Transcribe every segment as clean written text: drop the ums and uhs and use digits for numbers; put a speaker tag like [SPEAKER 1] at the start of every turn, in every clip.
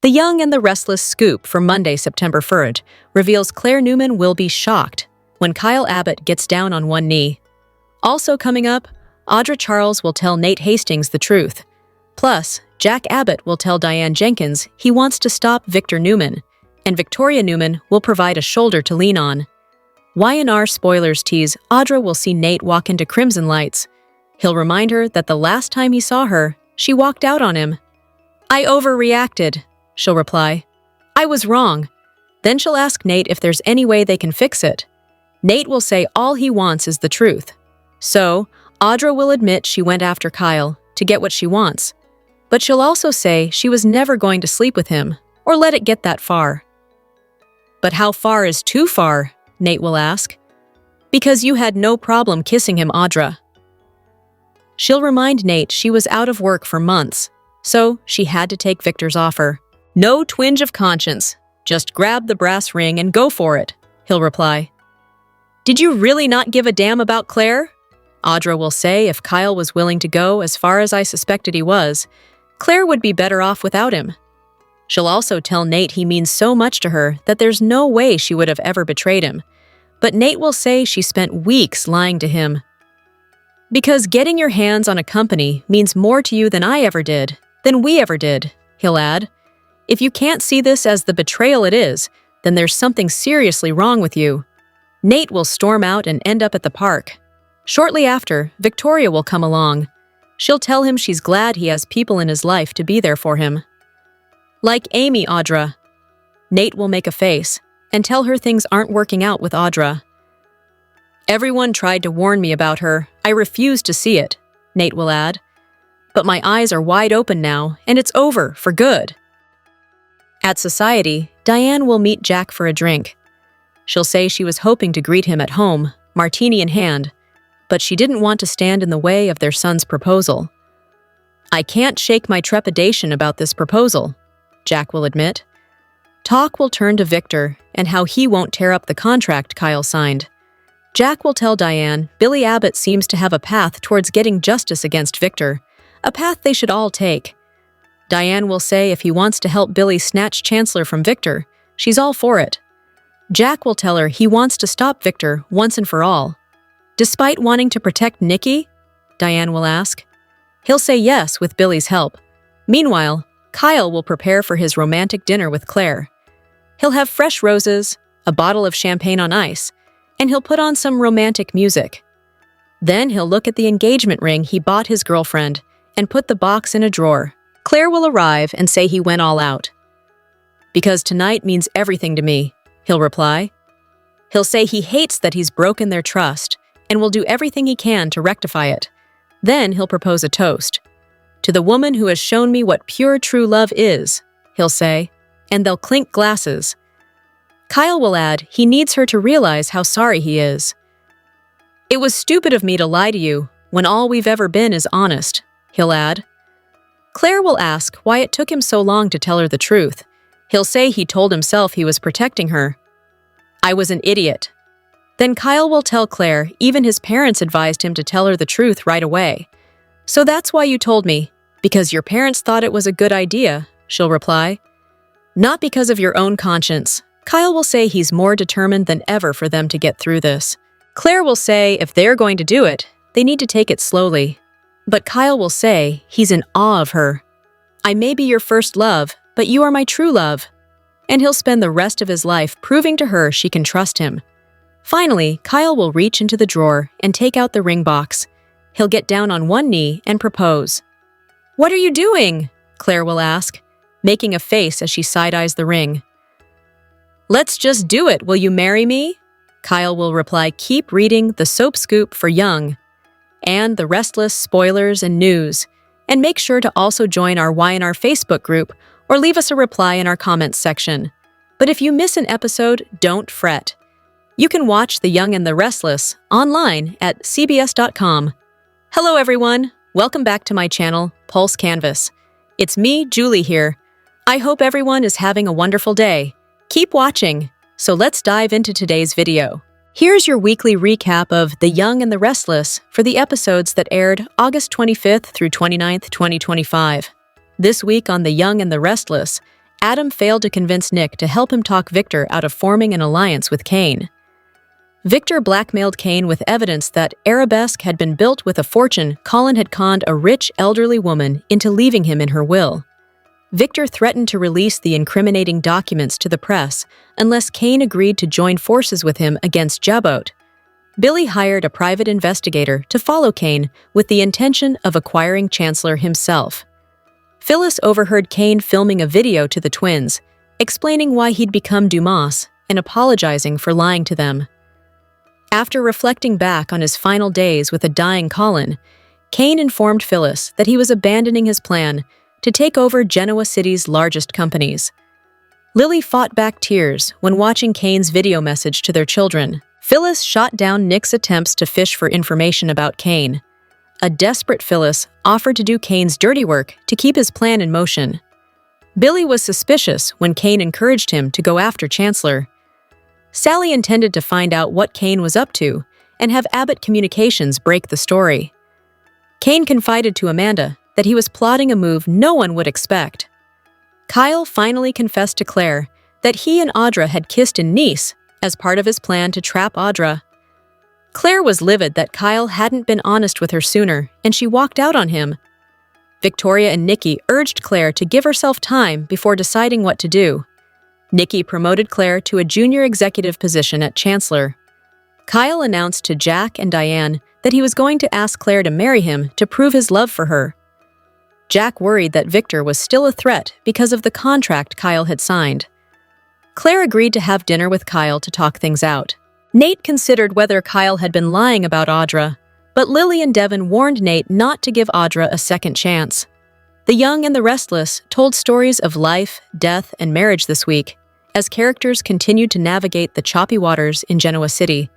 [SPEAKER 1] The Young and the Restless scoop for Monday, September 3rd, reveals Claire Newman will be shocked when Kyle Abbott gets down on one knee. Also coming up, Audra Charles will tell Nate Hastings the truth. Plus, Jack Abbott will tell Diane Jenkins he wants to stop Victor Newman, and Victoria Newman will provide a shoulder to lean on. Y&R spoilers tease Audra will see Nate walk into Crimson Lights. He'll remind her that the last time he saw her, she walked out on him. "I overreacted," she'll reply. "I was wrong." Then she'll ask Nate if there's any way they can fix it. Nate will say all he wants is the truth. So, Audra will admit she went after Kyle to get what she wants. But she'll also say she was never going to sleep with him or let it get that far. "But how far is too far?" Nate will ask. "Because you had no problem kissing him, Audra." She'll remind Nate she was out of work for months, so she had to take Victor's offer. "No twinge of conscience. Just grab the brass ring and go for it," he'll reply. "Did you really not give a damn about Claire?" Audra will say if Kyle was willing to go as far as I suspected he was, Claire would be better off without him. She'll also tell Nate he means so much to her that there's no way she would have ever betrayed him. But Nate will say she spent weeks lying to him. "Because getting your hands on a company means more to you than I ever did, than we ever did," he'll add. "If you can't see this as the betrayal it is, then there's something seriously wrong with you." Nate will storm out and end up at the park. Shortly after, Victoria will come along. She'll tell him she's glad he has people in his life to be there for him. "Like Amy, Audra." Nate will make a face and tell her things aren't working out with Audra. "Everyone tried to warn me about her. I refused to see it," Nate will add. "But my eyes are wide open now, and it's over for good." At Society, Diane will meet Jack for a drink. She'll say she was hoping to greet him at home, martini in hand, but she didn't want to stand in the way of their son's proposal. "I can't shake my trepidation about this proposal," Jack will admit. Talk will turn to Victor and how he won't tear up the contract Kyle signed. Jack will tell Diane Billy Abbott seems to have a path towards getting justice against Victor, a path they should all take. Diane will say if he wants to help Billy snatch Chancellor from Victor, she's all for it. Jack will tell her he wants to stop Victor once and for all. "Despite wanting to protect Nikki?" Diane will ask. He'll say yes with Billy's help. Meanwhile, Kyle will prepare for his romantic dinner with Claire. He'll have fresh roses, a bottle of champagne on ice, and he'll put on some romantic music. Then he'll look at the engagement ring he bought his girlfriend and put the box in a drawer. Claire will arrive and say he went all out. "Because tonight means everything to me," he'll reply. He'll say he hates that he's broken their trust and will do everything he can to rectify it. Then he'll propose a toast. "To the woman who has shown me what pure true love is," he'll say, and they'll clink glasses. Kyle will add he needs her to realize how sorry he is. "It was stupid of me to lie to you when all we've ever been is honest," he'll add. Claire will ask why it took him so long to tell her the truth. He'll say he told himself he was protecting her. "I was an idiot." Then Kyle will tell Claire even his parents advised him to tell her the truth right away. "So that's why you told me, because your parents thought it was a good idea," she'll reply. "Not because of your own conscience." Kyle will say he's more determined than ever for them to get through this. Claire will say if they're going to do it, they need to take it slowly. But Kyle will say he's in awe of her. "I may be your first love, but you are my true love." And he'll spend the rest of his life proving to her she can trust him. Finally, Kyle will reach into the drawer and take out the ring box. He'll get down on one knee and propose. "What are you doing?" Claire will ask, making a face as she side-eyes the ring. "Let's just do it, will you marry me?" Kyle will reply, "Keep reading the soap scoop for Young and the Restless spoilers and news, and make sure to also join our Y&R Facebook group or leave us a reply in our comments section. But if you miss an episode, don't fret. You can watch The Young and the Restless online at cbs.com. Hello everyone, welcome back to my channel, Pulse Canvas. It's me, Julie here. I hope everyone is having a wonderful day. Keep watching, so let's dive into today's video. Here's your weekly recap of The Young and the Restless for the episodes that aired August 25th through 29th, 2025. This week on The Young and the Restless, Adam failed to convince Nick to help him talk Victor out of forming an alliance with Kane. Victor blackmailed Kane with evidence that Arabesque had been built with a fortune. Colin had conned a rich, elderly woman into leaving him in her will. Victor threatened to release the incriminating documents to the press unless Kane agreed to join forces with him against Jabot. Billy hired a private investigator to follow Kane with the intention of acquiring Chancellor himself. Phyllis overheard Kane filming a video to the twins, explaining why he'd become Dumas and apologizing for lying to them. After reflecting back on his final days with a dying Colin, Kane informed Phyllis that he was abandoning his plan to take over Genoa City's largest companies. Lily fought back tears when watching Kane's video message to their children. Phyllis shot down Nick's attempts to fish for information about Kane. A desperate Phyllis offered to do Kane's dirty work to keep his plan in motion. Billy was suspicious when Kane encouraged him to go after Chancellor. Sally intended to find out what Kane was up to and have Abbott Communications break the story. Kane confided to Amanda that he was plotting a move no one would expect. Kyle finally confessed to Claire that he and Audra had kissed in Nice as part of his plan to trap Audra. Claire was livid that Kyle hadn't been honest with her sooner, and she walked out on him. Victoria and Nikki urged Claire to give herself time before deciding what to do. Nikki promoted Claire to a junior executive position at Chancellor. Kyle announced to Jack and Diane that he was going to ask Claire to marry him to prove his love for her. Jack worried that Victor was still a threat because of the contract Kyle had signed. Claire agreed to have dinner with Kyle to talk things out. Nate considered whether Kyle had been lying about Audra, but Lily and Devin warned Nate not to give Audra a second chance. The Young and the Restless told stories of life, death, and marriage this week, as characters continued to navigate the choppy waters in Genoa City.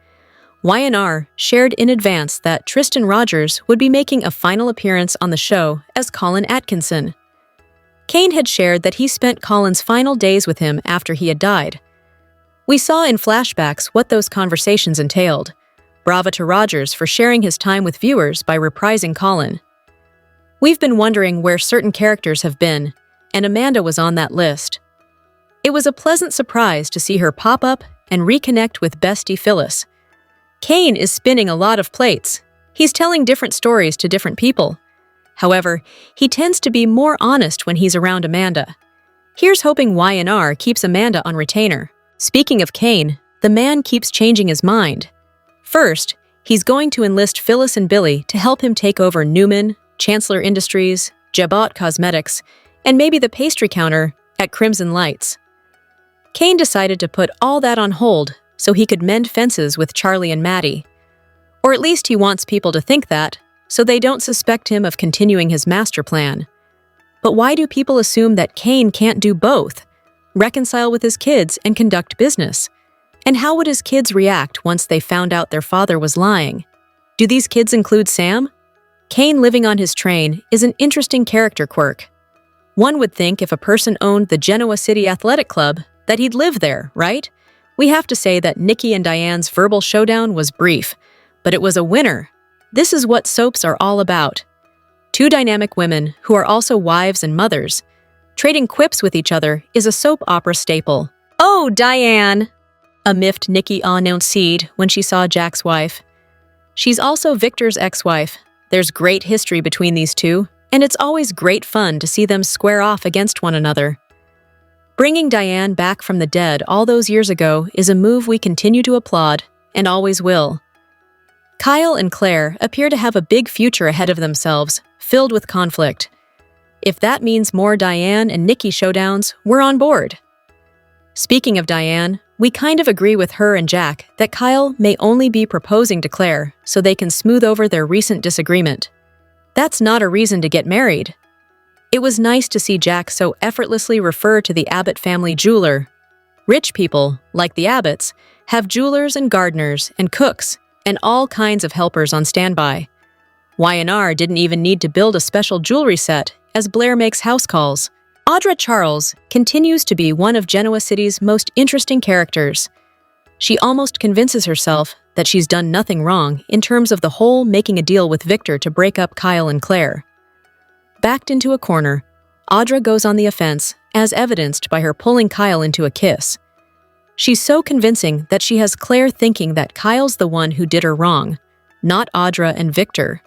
[SPEAKER 1] Y&R shared in advance that Tristan Rogers would be making a final appearance on the show as Colin Atkinson. Kane had shared that he spent Colin's final days with him after he had died. We saw in flashbacks what those conversations entailed. Bravo to Rogers for sharing his time with viewers by reprising Colin. We've been wondering where certain characters have been, and Amanda was on that list. It was a pleasant surprise to see her pop up and reconnect with bestie Phyllis. Kane is spinning a lot of plates. He's telling different stories to different people. However, he tends to be more honest when he's around Amanda. Here's hoping Y&R keeps Amanda on retainer. Speaking of Kane, the man keeps changing his mind. First, he's going to enlist Phyllis and Billy to help him take over Newman, Chancellor Industries, Jabot Cosmetics, and maybe the pastry counter at Crimson Lights. Kane decided to put all that on hold so he could mend fences with Charlie and Maddie. Or at least he wants people to think that, so they don't suspect him of continuing his master plan. But why do people assume that Kane can't do both? Reconcile with his kids and conduct business? And how would his kids react once they found out their father was lying? Do these kids include Sam? Kane living on his train is an interesting character quirk. One would think if a person owned the Genoa City Athletic Club that he'd live there, right? We have to say that Nikki and Diane's verbal showdown was brief, but it was a winner. This is what soaps are all about. Two dynamic women who are also wives and mothers. Trading quips with each other is a soap opera staple. "Oh, Diane!" a miffed Nikki announced when she saw Jack's wife. She's also Victor's ex-wife. There's great history between these two, and it's always great fun to see them square off against one another. Bringing Diane back from the dead all those years ago is a move we continue to applaud, and always will. Kyle and Claire appear to have a big future ahead of themselves, filled with conflict. If that means more Diane and Nikki showdowns, we're on board. Speaking of Diane, we kind of agree with her and Jack that Kyle may only be proposing to Claire so they can smooth over their recent disagreement. That's not a reason to get married. It was nice to see Jack so effortlessly refer to the Abbott family jeweler. Rich people, like the Abbotts, have jewelers and gardeners and cooks and all kinds of helpers on standby. Y&R didn't even need to build a special jewelry set as Blair makes house calls. Audra Charles continues to be one of Genoa City's most interesting characters. She almost convinces herself that she's done nothing wrong in terms of the whole making a deal with Victor to break up Kyle and Claire. Backed into a corner, Audra goes on the offense as evidenced by her pulling Kyle into a kiss. She's so convincing that she has Claire thinking that Kyle's the one who did her wrong, not Audra and Victor.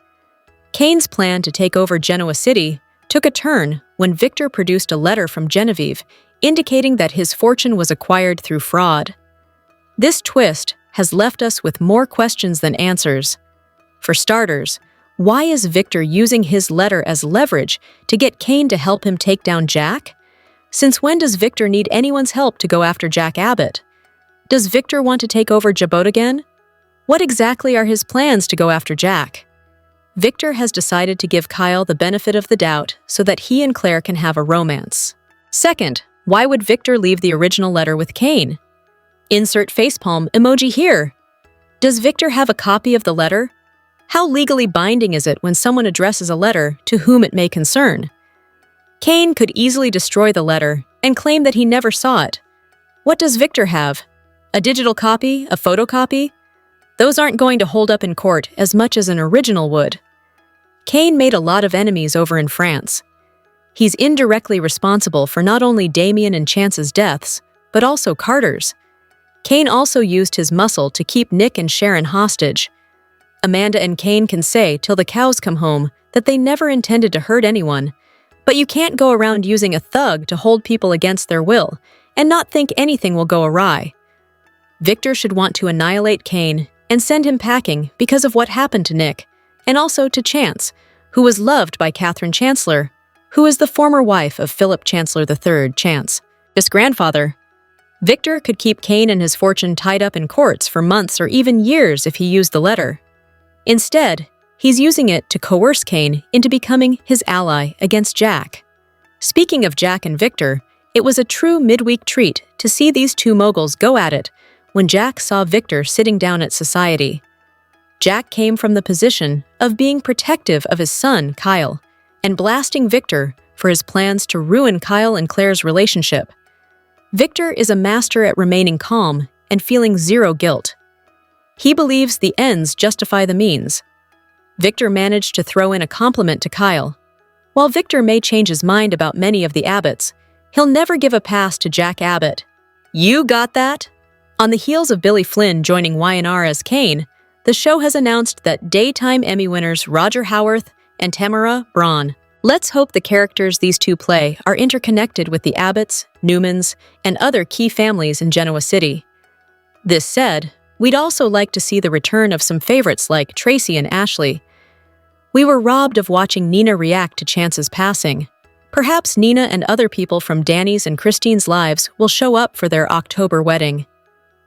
[SPEAKER 1] Kane's plan to take over Genoa City took a turn when Victor produced a letter from Genevieve indicating that his fortune was acquired through fraud. This twist has left us with more questions than answers. For starters, why is Victor using his letter as leverage to get Kane to help him take down Jack? Since when does Victor need anyone's help to go after Jack Abbott? Does Victor want to take over Jabot again? What exactly are his plans to go after Jack? Victor has decided to give Kyle the benefit of the doubt so that he and Claire can have a romance. Second, why would Victor leave the original letter with Kane? Insert facepalm emoji here. Does Victor have a copy of the letter? How legally binding is it when someone addresses a letter to whom it may concern? Kane could easily destroy the letter and claim that he never saw it. What does Victor have? A digital copy? A photocopy? Those aren't going to hold up in court as much as an original would. Kane made a lot of enemies over in France. He's indirectly responsible for not only Damien and Chance's deaths, but also Carter's. Kane also used his muscle to keep Nick and Sharon hostage. Amanda and Kane can say till the cows come home that they never intended to hurt anyone, but you can't go around using a thug to hold people against their will and not think anything will go awry. Victor should want to annihilate Kane and send him packing because of what happened to Nick, and also to Chance, who was loved by Catherine Chancellor, who is the former wife of Philip Chancellor III, Chance, his grandfather. Victor could keep Kane and his fortune tied up in courts for months or even years if he used the letter. Instead, he's using it to coerce Kane into becoming his ally against Jack. Speaking of Jack and Victor, it was a true midweek treat to see these two moguls go at it when Jack saw Victor sitting down at Society. Jack came from the position of being protective of his son, Kyle, and blasting Victor for his plans to ruin Kyle and Claire's relationship. Victor is a master at remaining calm and feeling zero guilt. He believes the ends justify the means. Victor managed to throw in a compliment to Kyle. While Victor may change his mind about many of the Abbotts, he'll never give a pass to Jack Abbott. You got that? On the heels of Billy Flynn joining Y&R as Kane, the show has announced that Daytime Emmy winners Roger Howarth and Tamara Braun. Let's hope the characters these two play are interconnected with the Abbotts, Newmans, and other key families in Genoa City. This said, we'd also like to see the return of some favorites like Tracy and Ashley. We were robbed of watching Nina react to Chance's passing. Perhaps Nina and other people from Danny's and Christine's lives will show up for their October wedding.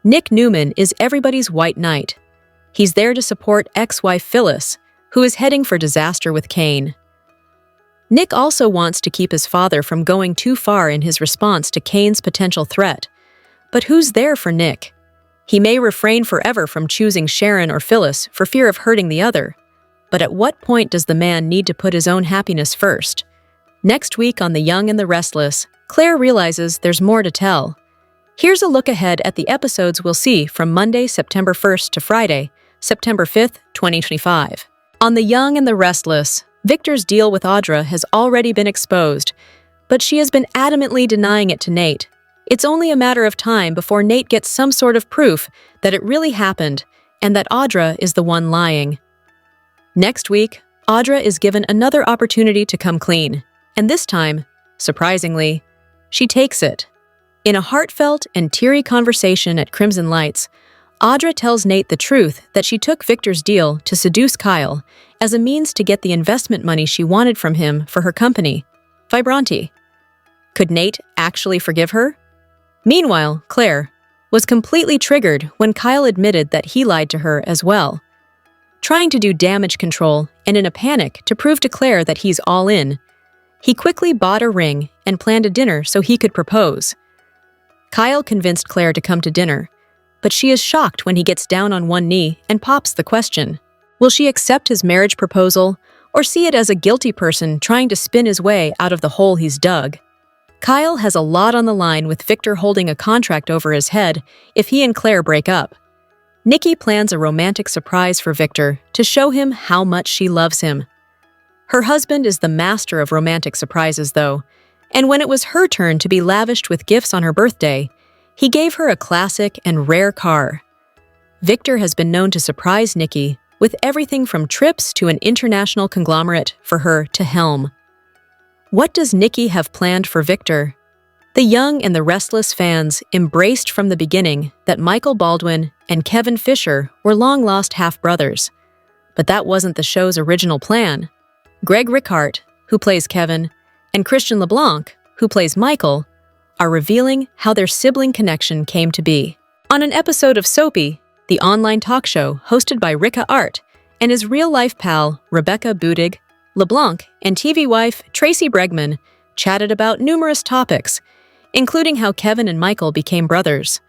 [SPEAKER 1] Nick Newman is everybody's white knight. He's there to support ex-wife Phyllis, who is heading for disaster with Kane. Nick also wants to keep his father from going too far in his response to Kane's potential threat. But who's there for Nick? He may refrain forever from choosing Sharon or Phyllis for fear of hurting the other. But at what point does the man need to put his own happiness first? Next week on The Young and the Restless, Claire realizes there's more to tell. Here's a look ahead at the episodes we'll see from Monday, September 1st to Friday, September 5th, 2025. On The Young and the Restless, Victor's deal with Audra has already been exposed, but she has been adamantly denying it to Nate. It's only a matter of time before Nate gets some sort of proof that it really happened and that Audra is the one lying. Next week, Audra is given another opportunity to come clean, and this time, surprisingly, she takes it. In a heartfelt and teary conversation at Crimson Lights, Audra tells Nate the truth that she took Victor's deal to seduce Kyle as a means to get the investment money she wanted from him for her company, Vibranti. Could Nate actually forgive her? Meanwhile, Claire was completely triggered when Kyle admitted that he lied to her as well. Trying to do damage control and in a panic to prove to Claire that he's all in, he quickly bought a ring and planned a dinner so he could propose. Kyle convinced Claire to come to dinner, but she is shocked when he gets down on one knee and pops the question. Will she accept his marriage proposal or see it as a guilty person trying to spin his way out of the hole he's dug? Kyle has a lot on the line with Victor holding a contract over his head if he and Claire break up. Nikki plans a romantic surprise for Victor to show him how much she loves him. Her husband is the master of romantic surprises, though, And when it was her turn to be lavished with gifts on her birthday, he gave her a classic and rare car. Victor has been known to surprise Nikki with everything from trips to an international conglomerate for her to helm. What does Nikki have planned for Victor? The young and the restless fans embraced from the beginning that Michael Baldwin and Kevin Fisher were long-lost half-brothers. But that wasn't the show's original plan. Greg Rickhart, who plays Kevin, and Christian LeBlanc, who plays Michael, are revealing how their sibling connection came to be. On an episode of Soapy, the online talk show hosted by Ricka Art and his real-life pal Rebecca Budig, LeBlanc and TV wife Tracy Bregman chatted about numerous topics, including how Kevin and Michael became brothers.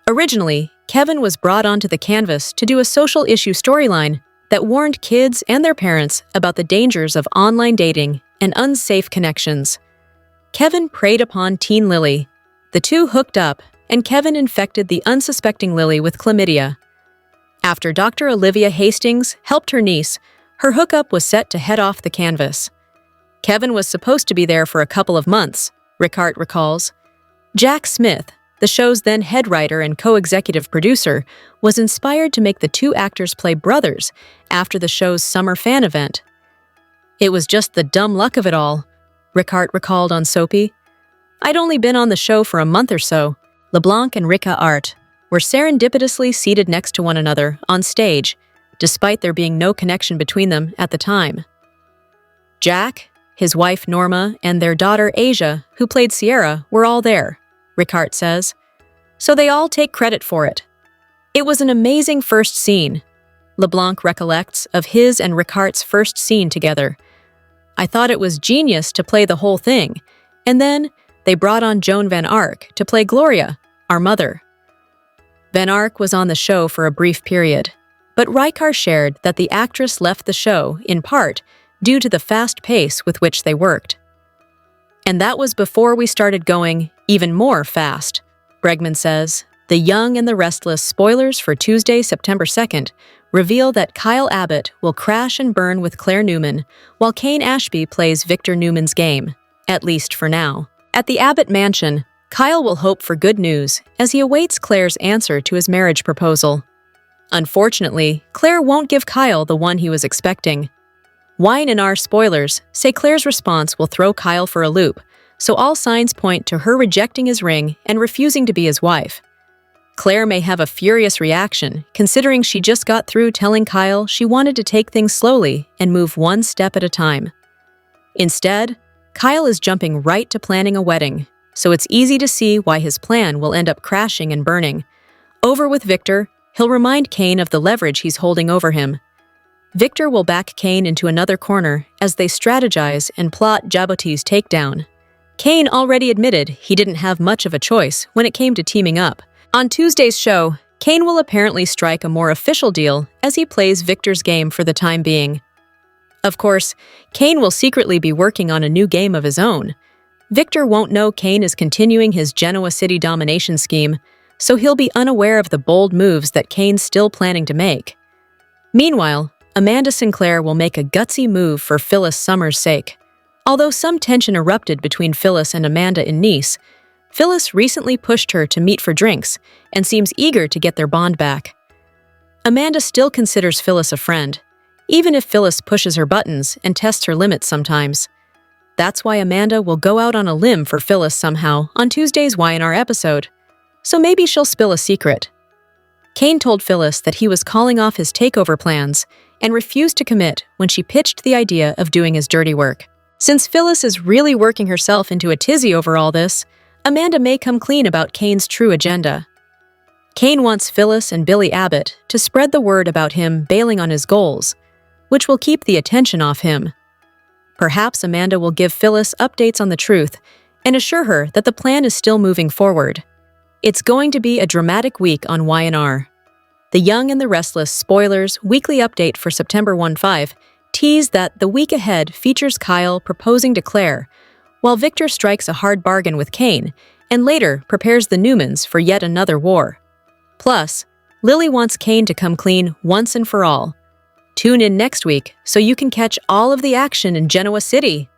[SPEAKER 1] Originally, Kevin was brought onto the canvas to do a social issue storyline that warned kids and their parents about the dangers of online dating and unsafe connections. Kevin preyed upon teen Lily. The two hooked up, and Kevin infected the unsuspecting Lily with chlamydia. After Dr. Olivia Hastings helped her niece, her hookup was set to head off the canvas. Kevin was supposed to be there for a couple of months, Rickhart recalls. Jack Smith, the show's then head writer and co-executive producer, was inspired to make the two actors play brothers after the show's summer fan event. It was just the dumb luck of it all, Rickhart recalled on Soapy. I'd only been on the show for a month or so. LeBlanc and Ricka Art were serendipitously seated next to one another on stage, despite there being no connection between them at the time. Jack, his wife Norma, and their daughter Asia, who played Sierra, were all there, Rickhart says. So they all take credit for it. It was an amazing first scene. LeBlanc recollects of his and Rickhart's first scene together. I thought it was genius to play the whole thing, and then they brought on Joan Van Ark to play Gloria, our mother. Van Ark was on the show for a brief period, but Rykar shared that the actress left the show, in part, due to the fast pace with which they worked. And that was before we started going even more fast, Bregman says. The Young and the Restless spoilers for Tuesday, September 2nd, reveal that Kyle Abbott will crash and burn with Claire Newman, while Kane Ashby plays Victor Newman's game, at least for now. At the Abbott mansion, Kyle will hope for good news as he awaits Claire's answer to his marriage proposal. Unfortunately, Claire won't give Kyle the one he was expecting. Wine and R spoilers say Claire's response will throw Kyle for a loop, so all signs point to her rejecting his ring and refusing to be his wife. Claire may have a furious reaction, considering she just got through telling Kyle she wanted to take things slowly and move one step at a time. Instead, Kyle is jumping right to planning a wedding, so it's easy to see why his plan will end up crashing and burning. Over with Victor, he'll remind Kane of the leverage he's holding over him. Victor will back Kane into another corner as they strategize and plot Jaboti's takedown. Kane already admitted he didn't have much of a choice when it came to teaming up. On Tuesday's show, Kane will apparently strike a more official deal as he plays Victor's game for the time being. Of course, Kane will secretly be working on a new game of his own. Victor won't know Kane is continuing his Genoa City domination scheme, so he'll be unaware of the bold moves that Kane's still planning to make. Meanwhile, Amanda Sinclair will make a gutsy move for Phyllis Summers' sake. Although some tension erupted between Phyllis and Amanda in Nice, Phyllis recently pushed her to meet for drinks and seems eager to get their bond back. Amanda still considers Phyllis a friend, even if Phyllis pushes her buttons and tests her limits sometimes. That's why Amanda will go out on a limb for Phyllis somehow on Tuesday's Y&R episode. So maybe she'll spill a secret. Kane told Phyllis that he was calling off his takeover plans and refused to commit when she pitched the idea of doing his dirty work. Since Phyllis is really working herself into a tizzy over all this, Amanda may come clean about Kane's true agenda. Kane wants Phyllis and Billy Abbott to spread the word about him bailing on his goals, which will keep the attention off him. Perhaps Amanda will give Phyllis updates on the truth and assure her that the plan is still moving forward. It's going to be a dramatic week on Y&R. The Young and the Restless spoilers weekly update for September 15 tease that the week ahead features Kyle proposing to Claire, while Victor strikes a hard bargain with Kane and later prepares the Newmans for yet another war. Plus, Lily wants Kane to come clean once and for all. Tune in next week so you can catch all of the action in Genoa City.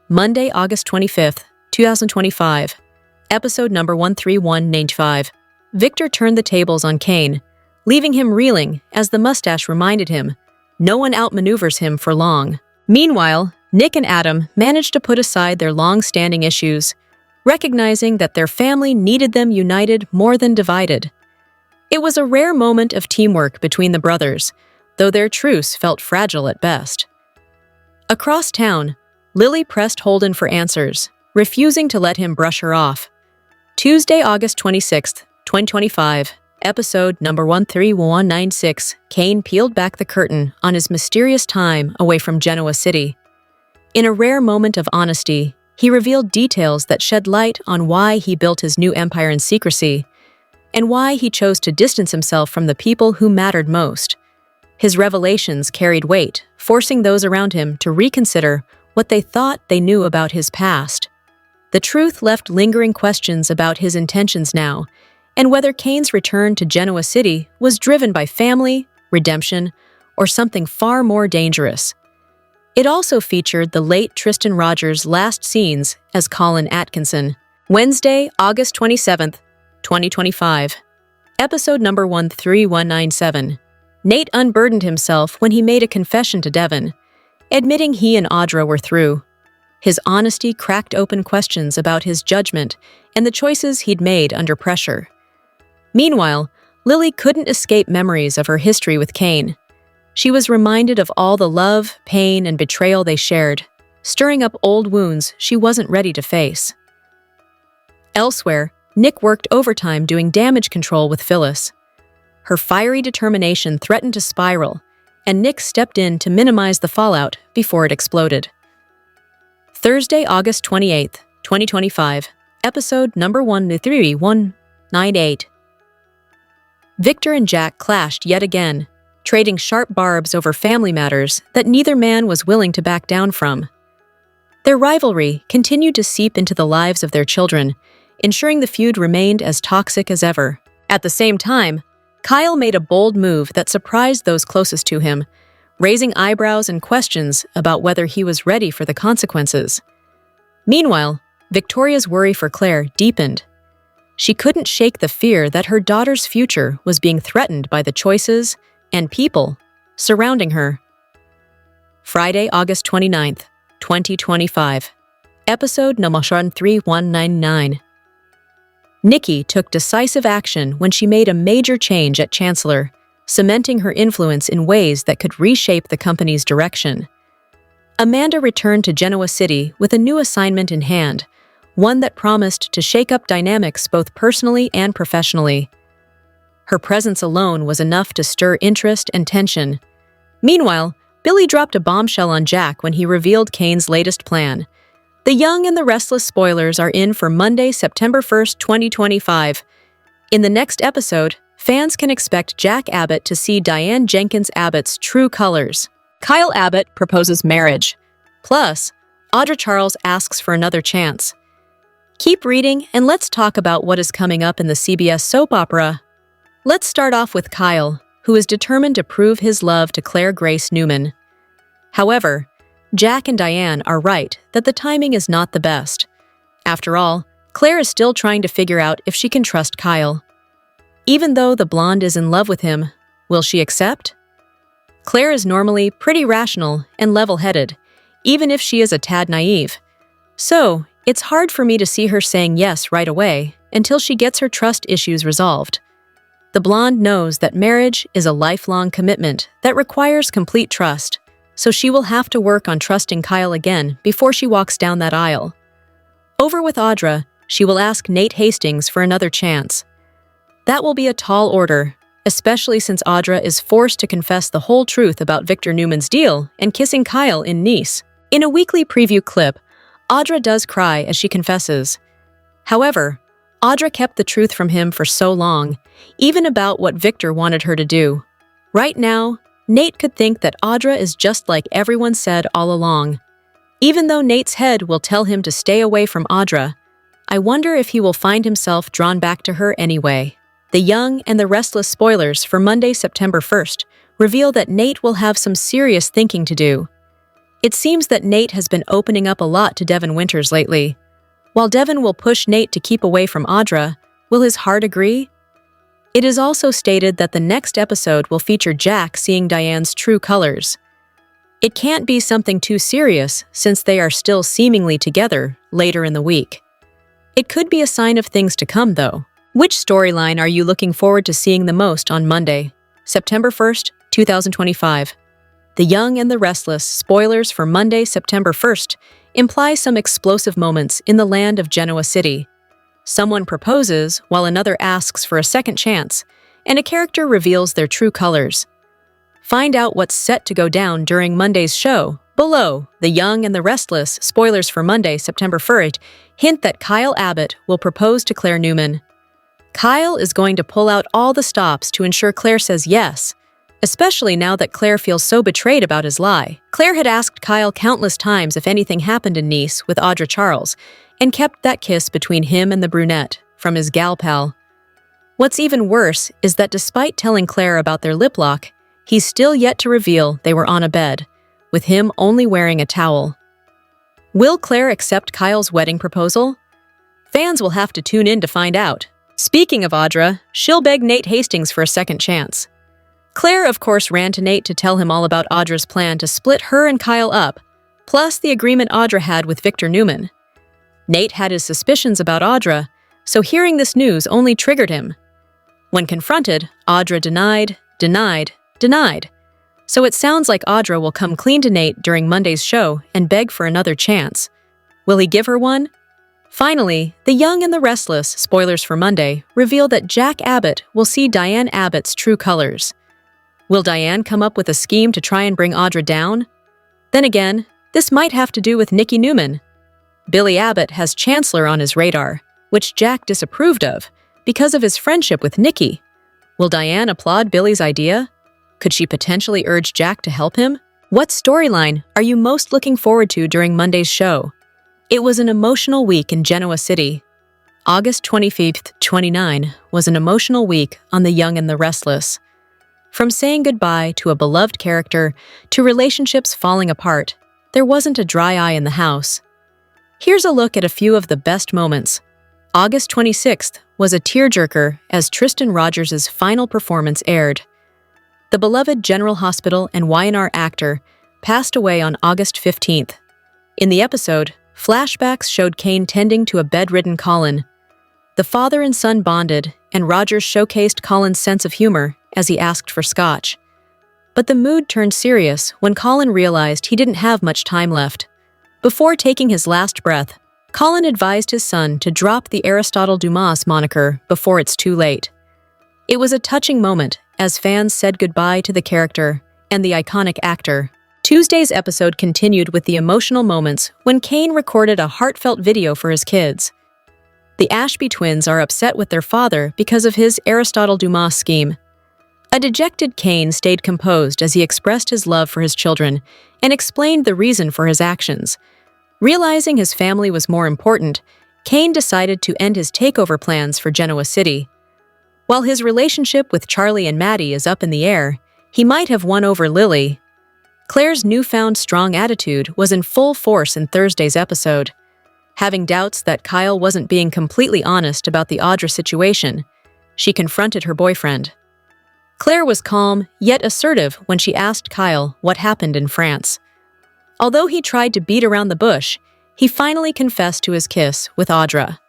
[SPEAKER 1] Monday, August 25th. 2025. Episode number 13195. Victor turned the tables on Kane, leaving him reeling as the mustache reminded him no one outmaneuvers him for long. Meanwhile, Nick and Adam managed to put aside their long-standing issues, recognizing that their family needed them united more than divided. It was a rare moment of teamwork between the brothers, though their truce felt fragile at best. Across town, Lily pressed Holden for answers, refusing to let him brush her off. Tuesday, August 26th, 2025, episode number 13196, Kane peeled back the curtain on his mysterious time away from Genoa City. In a rare moment of honesty, he revealed details that shed light on why he built his new empire in secrecy, and why he chose to distance himself from the people who mattered most. His revelations carried weight, forcing those around him to reconsider what they thought they knew about his past. The truth left lingering questions about his intentions now, and whether Kane's return to Genoa City was driven by family, redemption, or something far more dangerous. It also featured the late Tristan Rogers' last scenes as Colin Atkinson. Wednesday, August 27th, 2025. Episode number 13197. Nate unburdened himself when he made a confession to Devon, admitting he and Audra were through. His honesty cracked open questions about his judgment and the choices he'd made under pressure. Meanwhile, Lily couldn't escape memories of her history with Kane. She was reminded of all the love, pain, and betrayal they shared, stirring up old wounds she wasn't ready to face. Elsewhere, Nick worked overtime doing damage control with Phyllis. Her fiery determination threatened to spiral, and Nick stepped in to minimize the fallout before it exploded. Thursday, August 28th, 2025, episode number 13198. Victor and Jack clashed yet again, trading sharp barbs over family matters that neither man was willing to back down from. Their rivalry continued to seep into the lives of their children, ensuring the feud remained as toxic as ever. At the same time, Kyle made a bold move that surprised those closest to him, raising eyebrows and questions about whether he was ready for the consequences. Meanwhile, Victoria's worry for Claire deepened. She couldn't shake the fear that her daughter's future was being threatened by the choices and people surrounding her. Friday, August 29th, 2025. Episode number 3199. Nikki took decisive action when she made a major change at Chancellor, cementing her influence in ways that could reshape the company's direction. Amanda returned to Genoa City with a new assignment in hand, one that promised to shake up dynamics both personally and professionally. Her presence alone was enough to stir interest and tension. Meanwhile, Billy dropped a bombshell on Jack when he revealed Kane's latest plan. The Young and the Restless spoilers are in for Monday, September 1st, 2025. In the next episode, fans can expect Jack Abbott to see Diane Jenkins Abbott's true colors. Kyle Abbott proposes marriage. Plus, Audra Charles asks for another chance. Keep reading and let's talk about what is coming up in the CBS soap opera. Let's start off with Kyle, who is determined to prove his love to Claire Grace Newman. However, Jack and Diane are right that the timing is not the best. After all, Claire is still trying to figure out if she can trust Kyle. Even though the blonde is in love with him, will she accept? Claire is normally pretty rational and level-headed, even if she is a tad naive. So, it's hard for me to see her saying yes right away until she gets her trust issues resolved. The blonde knows that marriage is a lifelong commitment that requires complete trust, so she will have to work on trusting Kyle again before she walks down that aisle. Over with Audra, she will ask Nate Hastings for another chance. That will be a tall order, especially since Audra is forced to confess the whole truth about Victor Newman's deal and kissing Kyle in Nice. In a weekly preview clip, Audra does cry as she confesses. However, Audra kept the truth from him for so long, even about what Victor wanted her to do. Right now, Nate could think that Audra is just like everyone said all along. Even though Nate's head will tell him to stay away from Audra, I wonder if he will find himself drawn back to her anyway. The Young and the Restless spoilers for Monday, September 1st reveal that Nate will have some serious thinking to do. It seems that Nate has been opening up a lot to Devon Winters lately. While Devin will push Nate to keep away from Audra, will his heart agree? It is also stated that the next episode will feature Jack seeing Diane's true colors. It can't be something too serious since they are still seemingly together later in the week. It could be a sign of things to come, though. Which storyline are you looking forward to seeing the most on Monday, September 1st, 2025? The Young and the Restless spoilers for Monday, September 1st imply some explosive moments in the land of Genoa City. Someone proposes while another asks for a second chance, and a character reveals their true colors. Find out what's set to go down during Monday's show. Below, The Young and the Restless spoilers for Monday, September 1st hint that Kyle Abbott will propose to Claire Newman. Kyle is going to pull out all the stops to ensure Claire says yes, especially now that Claire feels so betrayed about his lie. Claire had asked Kyle countless times if anything happened in Nice with Audra Charles, and kept that kiss between him and the brunette from his gal pal. What's even worse is that despite telling Claire about their lip lock, he's still yet to reveal they were on a bed, with him only wearing a towel. Will Claire accept Kyle's wedding proposal? Fans will have to tune in to find out. Speaking of Audra, she'll beg Nate Hastings for a second chance. Claire, of course, ran to Nate to tell him all about Audra's plan to split her and Kyle up, plus the agreement Audra had with Victor Newman. Nate had his suspicions about Audra, so hearing this news only triggered him. When confronted, Audra denied. So it sounds like Audra will come clean to Nate during Monday's show and beg for another chance. Will he give her one? Finally, The Young and the Restless spoilers for Monday reveal that Jack Abbott will see Diane Abbott's true colors. Will Diane come up with a scheme to try and bring Audra down? Then again, this might have to do with Nikki Newman. Billy Abbott has Chancellor on his radar, which Jack disapproved of because of his friendship with Nikki. Will Diane applaud Billy's idea? Could she potentially urge Jack to help him? What storyline are you most looking forward to during Monday's show? It was an emotional week in Genoa City. August 25th, 29 was an emotional week on The Young and the Restless. From saying goodbye to a beloved character to relationships falling apart, there wasn't a dry eye in the house. Here's a look at a few of the best moments. August 26th was a tearjerker as Tristan Rogers' final performance aired. The beloved General Hospital and Y&R actor passed away on August 15th. In the episode, flashbacks showed Kane tending to a bedridden Colin. The father and son bonded, and Rogers showcased Colin's sense of humor as he asked for scotch. But the mood turned serious when Colin realized he didn't have much time left. Before taking his last breath, Colin advised his son to drop the Aristotle Dumas moniker before it's too late. It was a touching moment as fans said goodbye to the character and the iconic actor. Tuesday's episode continued with the emotional moments when Kane recorded a heartfelt video for his kids. The Ashby twins are upset with their father because of his Aristotle Dumas scheme. A dejected Kane stayed composed as he expressed his love for his children and explained the reason for his actions. Realizing his family was more important, Kane decided to end his takeover plans for Genoa City. While his relationship with Charlie and Maddie is up in the air, he might have won over Lily. Claire's newfound strong attitude was in full force in Thursday's episode. Having doubts that Kyle wasn't being completely honest about the Audra situation, she confronted her boyfriend. Claire was calm, yet assertive when she asked Kyle what happened in France. Although he tried to beat around the bush, he finally confessed to his kiss with Audra.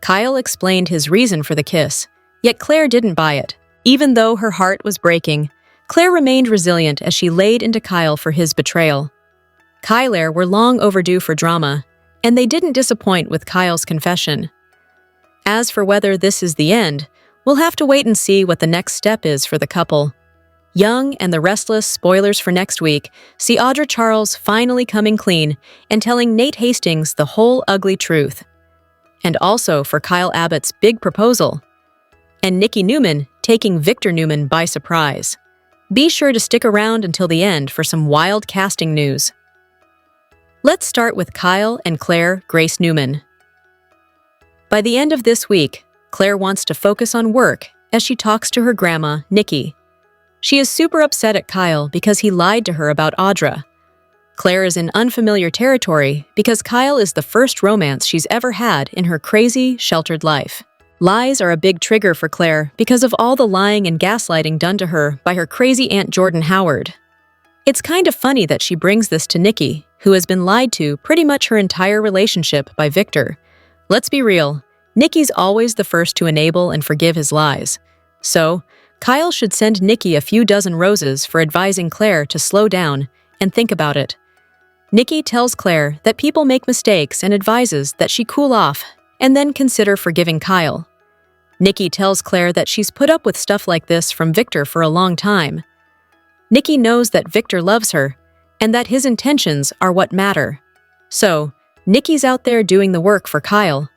[SPEAKER 1] Kyle explained his reason for the kiss, yet Claire didn't buy it. Even though her heart was breaking, Claire remained resilient as she laid into Kyle for his betrayal. Kyler were long overdue for drama, and they didn't disappoint with Kyle's confession. As for whether this is the end, we'll have to wait and see what the next step is for the couple. Young and the Restless spoilers for next week see Audra Charles finally coming clean and telling Nate Hastings the whole ugly truth. And also for Kyle Abbott's big proposal. And Nikki Newman taking Victor Newman by surprise. Be sure to stick around until the end for some wild casting news. Let's start with Kyle and Claire Grace Newman. By the end of this week, Claire wants to focus on work as she talks to her grandma, Nikki. She is super upset at Kyle because he lied to her about Audra. Claire is in unfamiliar territory because Kyle is the first romance she's ever had in her crazy, sheltered life. Lies are a big trigger for Claire because of all the lying and gaslighting done to her by her crazy Aunt Jordan Howard. It's kind of funny that she brings this to Nikki, who has been lied to pretty much her entire relationship by Victor. Let's be real, Nikki's always the first to enable and forgive his lies. So, Kyle should send Nikki a few dozen roses for advising Claire to slow down and think about it. Nikki tells Claire that people make mistakes and advises that she cool off and then consider forgiving Kyle. Nikki tells Claire that she's put up with stuff like this from Victor for a long time. Nikki knows that Victor loves her and that his intentions are what matter. So, Nikki's out there doing the work for Kyle.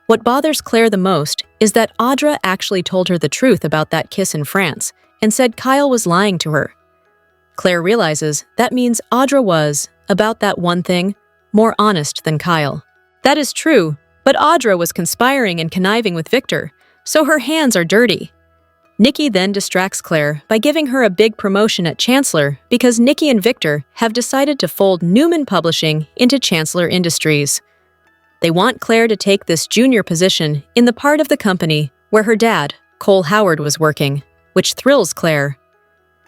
[SPEAKER 1] What bothers Claire the most is that Audra actually told her the truth about that kiss in France and said Kyle was lying to her. Claire realizes that means Audra was, about that one thing, more honest than Kyle. That is true, but Audra was conspiring and conniving with Victor, so her hands are dirty. Nikki then distracts Claire by giving her a big promotion at Chancellor because Nikki and Victor have decided to fold Newman Publishing into Chancellor Industries. They want Claire to take this junior position in the part of the company where her dad, Cole Howard, was working, which thrills Claire.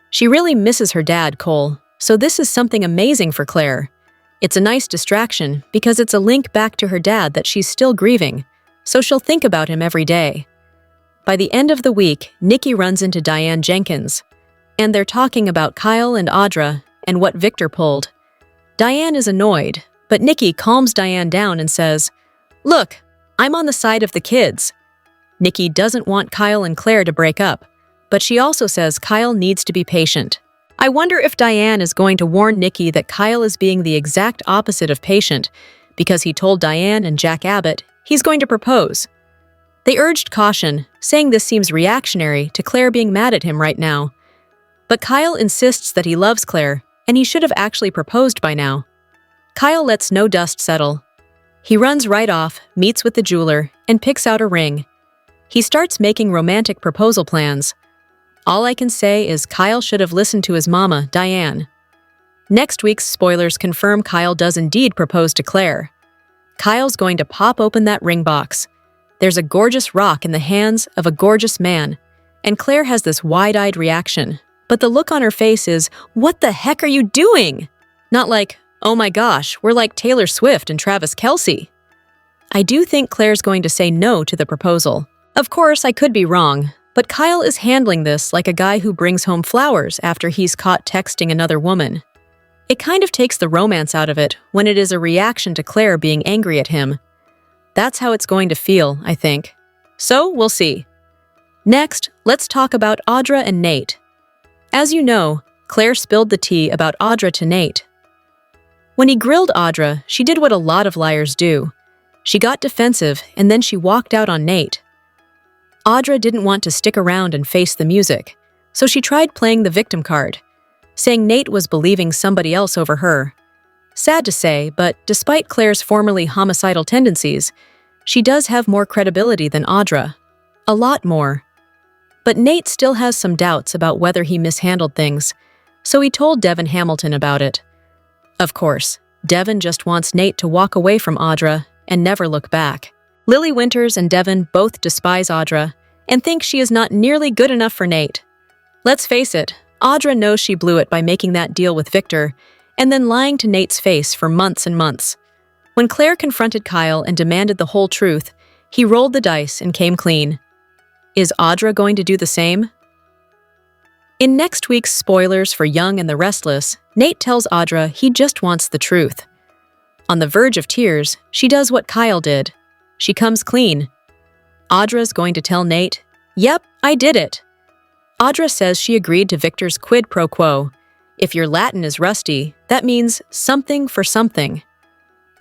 [SPEAKER 1] She really misses her dad, Cole, so this is something amazing for Claire. It's a nice distraction because it's a link back to her dad that she's still grieving, so she'll think about him every day. By the end of the week, Nikki runs into Diane Jenkins, and they're talking about Kyle and Audra and what Victor pulled. Diane is annoyed, but Nikki calms Diane down and says, "Look, I'm on the side of the kids." Nikki doesn't want Kyle and Claire to break up, but she also says Kyle needs to be patient. I wonder if Diane is going to warn Nikki that Kyle is being the exact opposite of patient because he told Diane and Jack Abbott he's going to propose. They urged caution, saying this seems reactionary to Claire being mad at him right now. But Kyle insists that he loves Claire and he should have actually proposed by now. Kyle lets no dust settle. He runs right off, meets with the jeweler, and picks out a ring. He starts making romantic proposal plans. All I can say is Kyle should have listened to his mama, Diane. Next week's spoilers confirm Kyle does indeed propose to Claire. Kyle's going to pop open that ring box. There's a gorgeous rock in the hands of a gorgeous man, and Claire has this wide-eyed reaction. But the look on her face is, "What the heck are you doing?" Not like, "Oh my gosh, we're like Taylor Swift and Travis Kelce." I do think Claire's going to say no to the proposal. Of course, I could be wrong, but Kyle is handling this like a guy who brings home flowers after he's caught texting another woman. It kind of takes the romance out of it when it is a reaction to Claire being angry at him. That's how it's going to feel, I think. So, we'll see. Next, let's talk about Audra and Nate. As you know, Claire spilled the tea about Audra to Nate. When he grilled Audra, she did what a lot of liars do. She got defensive and then she walked out on Nate. Audra didn't want to stick around and face the music, so she tried playing the victim card, saying Nate was believing somebody else over her. Sad to say, but despite Claire's formerly homicidal tendencies, she does have more credibility than Audra. A lot more. But Nate still has some doubts about whether he mishandled things, so he told Devin Hamilton about it. Of course, Devin just wants Nate to walk away from Audra and never look back. Lily Winters and Devin both despise Audra and think she is not nearly good enough for Nate. Let's face it, Audra knows she blew it by making that deal with Victor and then lying to Nate's face for months and months. When Claire confronted Kyle and demanded the whole truth, he rolled the dice and came clean. Is Audra going to do the same? In next week's spoilers for Young and the Restless, Nate tells Audra he just wants the truth. On the verge of tears, she does what Kyle did. She comes clean. Audra's going to tell Nate, "Yep, I did it." Audra says she agreed to Victor's quid pro quo. If your Latin is rusty, that means something for something.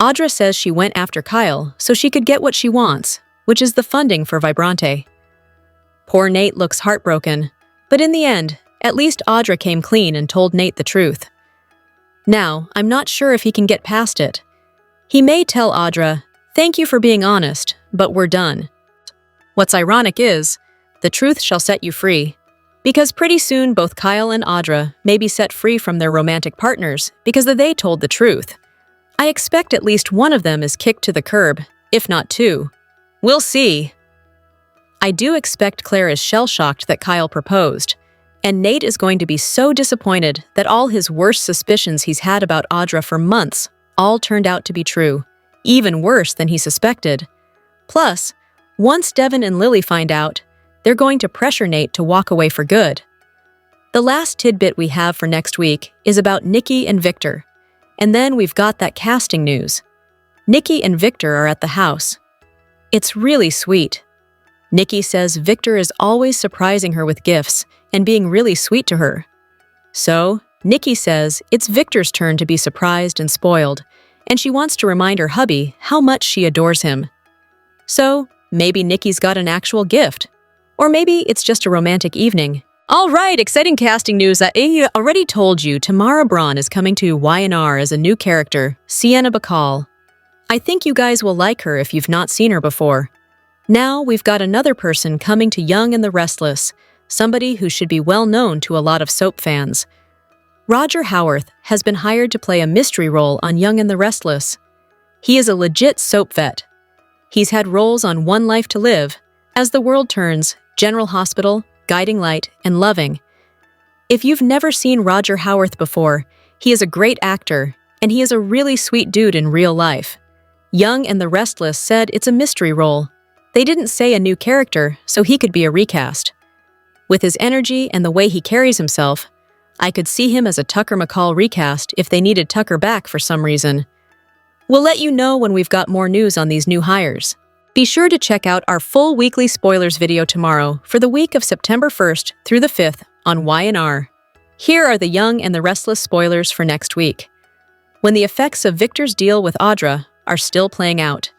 [SPEAKER 1] Audra says she went after Kyle so she could get what she wants, which is the funding for Vibrante. Poor Nate looks heartbroken, but in the end, at least Audra came clean and told Nate the truth. Now, I'm not sure if he can get past it. He may tell Audra, "Thank you for being honest, but we're done." What's ironic is, the truth shall set you free, Because pretty soon both Kyle and Audra may be set free from their romantic partners because they told the truth. I expect at least one of them is kicked to the curb, if not two. We'll see. I do expect Claire is shell-shocked that Kyle proposed, and Nate is going to be so disappointed that all his worst suspicions he's had about Audra for months all turned out to be true, even worse than he suspected. Plus, once Devin and Lily find out, they're going to pressure Nate to walk away for good. The last tidbit we have for next week is about Nikki and Victor, and then we've got that casting news. Nikki and Victor are at the house. It's really sweet. Nikki says Victor is always surprising her with gifts and being really sweet to her. So, Nikki says it's Victor's turn to be surprised and spoiled, and she wants to remind her hubby how much she adores him. So, maybe Nikki's got an actual gift. Or maybe it's just a romantic evening. All right, exciting casting news that I already told you. Tamara Braun is coming to Y&R as a new character, Sienna Bacall. I think you guys will like her if you've not seen her before. Now we've got another person coming to Young and the Restless, somebody who should be well known to a lot of soap fans. Roger Howarth has been hired to play a mystery role on Young and the Restless. He is a legit soap vet. He's had roles on One Life to Live, As the World Turns, General Hospital, Guiding Light, and Loving. If you've never seen Roger Howarth before, he is a great actor, and he is a really sweet dude in real life. Young and the Restless said it's a mystery role. They didn't say a new character, so he could be a recast. With his energy and the way he carries himself, I could see him as a Tucker McCall recast if they needed Tucker back for some reason. We'll let you know when we've got more news on these new hires. Be sure to check out our full weekly spoilers video tomorrow for the week of September 1st through the 5th on Y&R. Here are the Young and the Restless spoilers for next week, when the effects of Victor's deal with Audra are still playing out.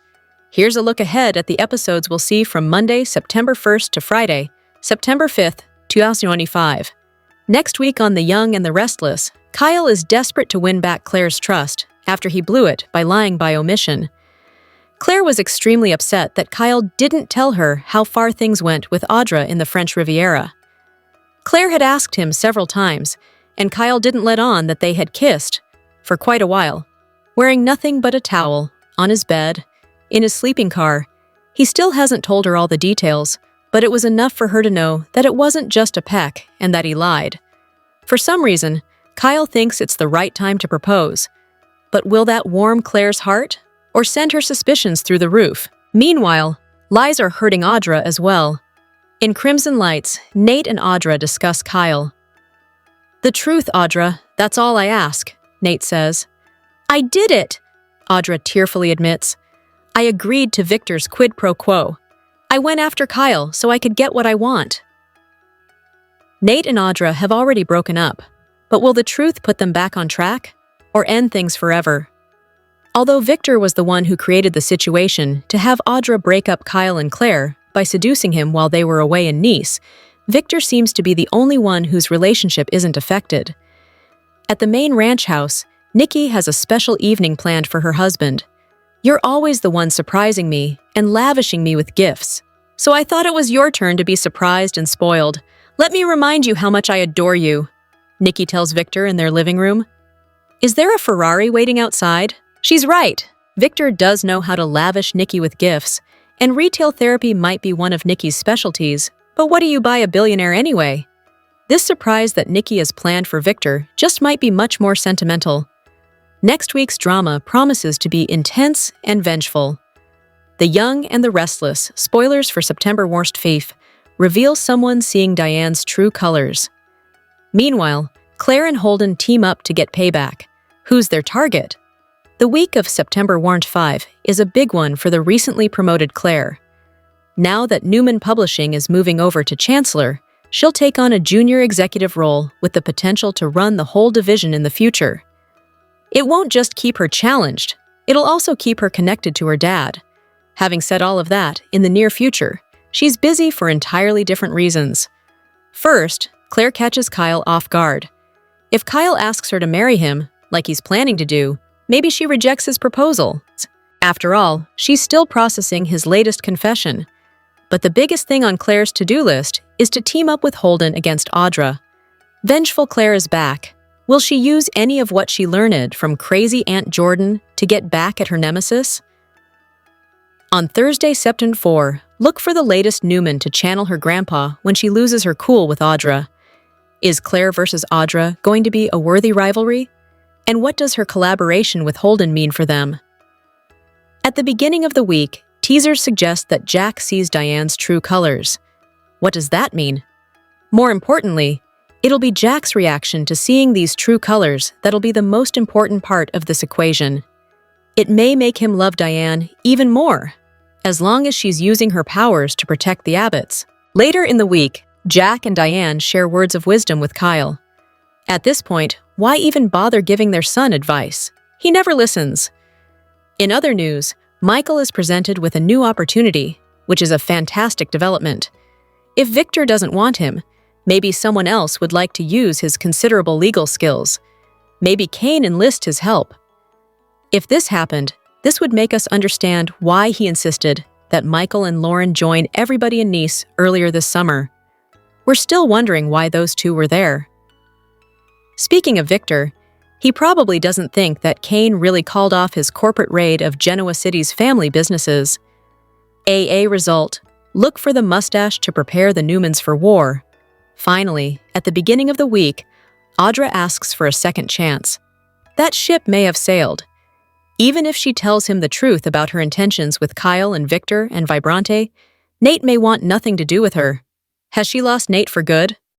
[SPEAKER 1] Here's a look ahead at the episodes we'll see from Monday, September 1st to Friday, September 5th, 2025. Next week on The Young and the Restless, Kyle is desperate to win back Claire's trust after he blew it by lying by omission. Claire was extremely upset that Kyle didn't tell her how far things went with Audra in the French Riviera. Claire had asked him several times, and Kyle didn't let on that they had kissed for quite a while. Wearing nothing but a towel, on his bed, in his sleeping car, he still hasn't told her all the details, but it was enough for her to know that it wasn't just a peck and that he lied. For some reason, Kyle thinks it's the right time to propose. But will that warm Claire's heart or send her suspicions through the roof? Meanwhile, lies are hurting Audra as well. In Crimson Lights, Nate and Audra discuss Kyle. "The truth, Audra, that's all I ask," Nate says. "I did it," Audra tearfully admits. "I agreed to Victor's quid pro quo. I went after Kyle so I could get what I want." Nate and Audra have already broken up, but will the truth put them back on track or end things forever? Although Victor was the one who created the situation to have Audra break up Kyle and Claire by seducing him while they were away in Nice, Victor seems to be the only one whose relationship isn't affected. At the main ranch house, Nikki has a special evening planned for her husband. "You're always the one surprising me and lavishing me with gifts. So I thought it was your turn to be surprised and spoiled. Let me remind you how much I adore you," Nikki tells Victor in their living room. Is there a Ferrari waiting outside? She's right. Victor does know how to lavish Nikki with gifts, and retail therapy might be one of Nikki's specialties, but what do you buy a billionaire anyway? This surprise that Nikki has planned for Victor just might be much more sentimental. Next week's drama promises to be intense and vengeful. The Young and the Restless, spoilers for September Worst Fief, reveal someone seeing Diane's true colors. Meanwhile, Claire and Holden team up to get payback. Who's their target? The week of September Warrant 5 is a big one for the recently promoted Claire. Now that Newman Publishing is moving over to Chancellor, she'll take on a junior executive role with the potential to run the whole division in the future. It won't just keep her challenged, it'll also keep her connected to her dad. Having said all of that, in the near future, she's busy for entirely different reasons. First, Claire catches Kyle off guard. If Kyle asks her to marry him, like he's planning to do, maybe she rejects his proposal. After all, she's still processing his latest confession. But the biggest thing on Claire's to-do list is to team up with Holden against Audra. Vengeful Claire is back. Will she use any of what she learned from crazy Aunt Jordan to get back at her nemesis? On Thursday, September 4, look for the latest Newman to channel her grandpa when she loses her cool with Audra. Is Claire versus Audra going to be a worthy rivalry? And what does her collaboration with Holden mean for them? At the beginning of the week, teasers suggest that Jack sees Diane's true colors. What does that mean? More importantly, it'll be Jack's reaction to seeing these true colors that'll be the most important part of this equation. It may make him love Diane even more, as long as she's using her powers to protect the Abbotts. Later in the week, Jack and Diane share words of wisdom with Kyle. At this point, why even bother giving their son advice? He never listens. In other news, Michael is presented with a new opportunity, which is a fantastic development. If Victor doesn't want him, maybe someone else would like to use his considerable legal skills. Maybe Kane enlist his help. If this happened, this would make us understand why he insisted that Michael and Lauren join everybody in Nice earlier this summer. We're still wondering why those two were there. Speaking of Victor, he probably doesn't think that Kane really called off his corporate raid of Genoa City's family businesses. AA result, look for the mustache to prepare the Newmans for war. Finally, at the beginning of the week, Audra asks for a second chance. That ship may have sailed. Even if she tells him the truth about her intentions with Kyle and Victor and Vibrante, Nate may want nothing to do with her. Has she lost Nate for good?